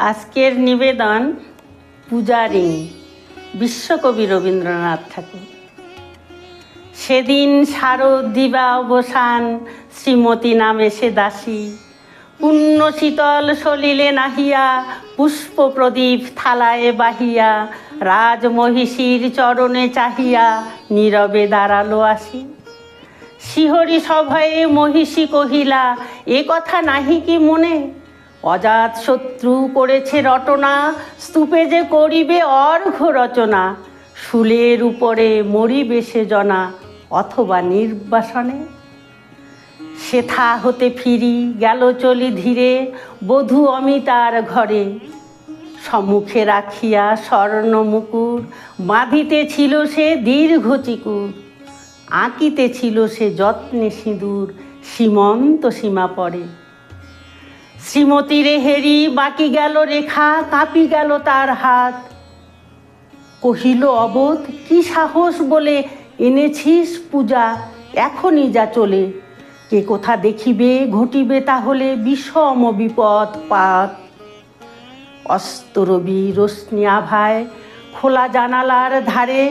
আজকের নিবেদন পূজারিণী, বিশ্বকবি রবীন্দ্রনাথ ঠাকুর। সেদিন শারদ দিবা অবসান, শ্রীমতী নামে সে দাসী, পুণ্য শীতল সলিলে নাহিয়া, পুষ্প প্রদীপ থালায় বাহিয়া, রাজমহিষীর চরণে চাহিয়া, নীরবে দাঁড়ালো আসি। শিহরি সভয়ে মহিষী কহিলা, এ কথা নাহি কি মনে? অজাত শত্রু করেছে রটনা, স্তূপে যে করিবে অর্ঘ্য রচনা। শুলের উপরে মরিবে সে জনা, অথবা নির্বাসনে। সেথা হতে ফিরি গেল চলি ধীরে, বধূ অমিতার ঘরে। সম্মুখে রাখিয়া স্বর্ণ মুকুর, বাঁধিতেছিল সে দীর্ঘ চিকুর। আঁকিতেছিল সে যত্নে সিঁদুর, সীমন্ত সীমা পরে। শ্রীমতীরে হেরি বাকি গেল রেখা, কাঁপি গেল তার হাত। কহিল অবোধ, কি সাহস বলে এনেছিস পূজা, এখনই যা চলে। কে কোথা দেখিবে, ঘটিবে তাহলে বিষম বিপদ পাত। অস্তরবি রশ্মি আভায় খোলা জানালার ধারে,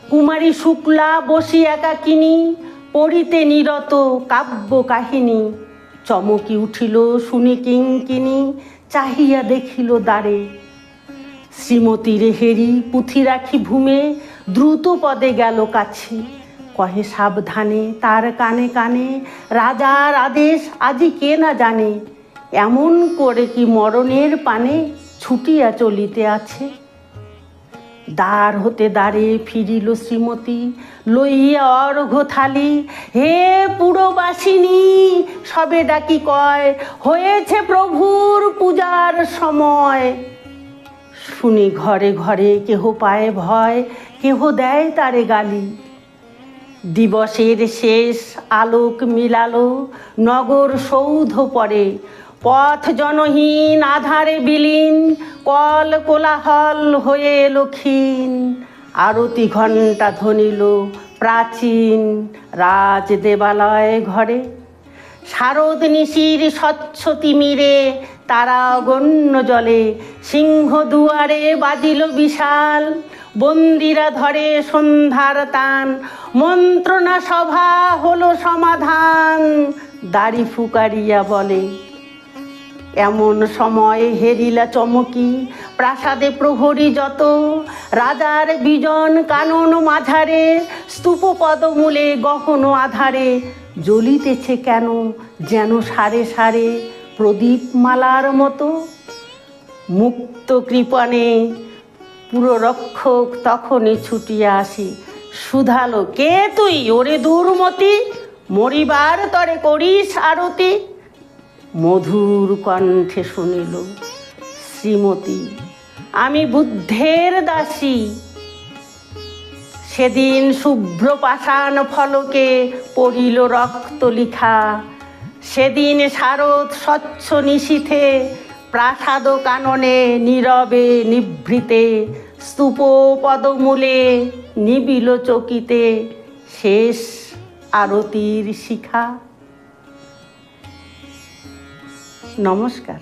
কুমারী শুক্লা বসি একাকিনী, পড়িতে নিরত কাব্য কাহিনী। চমকি উঠিল শুনি কিঙ্কিনী, চাহিয়া দেখিল দ্বারে। শ্রীমতীরে হেরি পুঁথি রাখি ভূমে, দ্রুত পদে গেল কাছে। কহে সাবধানে তার কানে কানে, রাজার আদেশ আজি কে না জানে। এমন করে কি মরণের পানে, ছুটিয়া চলিতে আছে। দ্বার হতে দ্বারে ফিরিল শ্রীমতী, লইয়া অর্ঘ্য থালি। হে পুরবাসিনী, সবে ডাকি কয়, হয়েছে প্রভুর পূজার সময়। শুনি ঘরে ঘরে কেহ পায় ভয়, কেহ দেয় তারে গালি। দিবসের শেষ আলোক মিলালো, নগর সৌধ পরে। পথ জনহীন আধারে বিলীন, কল কোলাহল হয়ে এলো ক্ষীণ। আরতি ঘণ্টা ধ্বনিল প্রাচীন রাজ দেবালয় ঘরে। শারদ নিশির স্বচ্ছ তিমিরে, তারা অগণ্য জলে। সিংহ দুয়ারে বাজিল বিশাল, বন্দিরা ধরে সন্ধ্যার তান। মন্ত্রণা সভা হলো সমাধান, দাড়ি ফুকারিয়া বলে। এমন সময় হেরিলা চমকি, প্রাসাদে প্রহরী যত। রাজার বিজন কানন মাঝারে, স্তূপ পদমূলে গহন আধারে। জ্বলিতেছে কেন যেন সারে সারে, প্রদীপ মালার মতো। মুক্ত কৃপণে পুররক্ষক তখনই ছুটিয়া আসি। শুধালো, কে তুই ওরে দুর্মতি, মরিবার তরে করিস আরতি। মধুর কণ্ঠে শুনিল শ্রীমতী, আমি বুদ্ধের দাসী। সেদিন শুভ্র পাষাণ ফলকে পড়িল রক্ত লিখা। সেদিন শারদ স্বচ্ছ নিশীথে, প্রাসাদ কাননে নীরবে নিভৃতে। স্তূপ পদমূলে নিবিল চকিতে, শেষ আরতির শিখা। নমস্কার।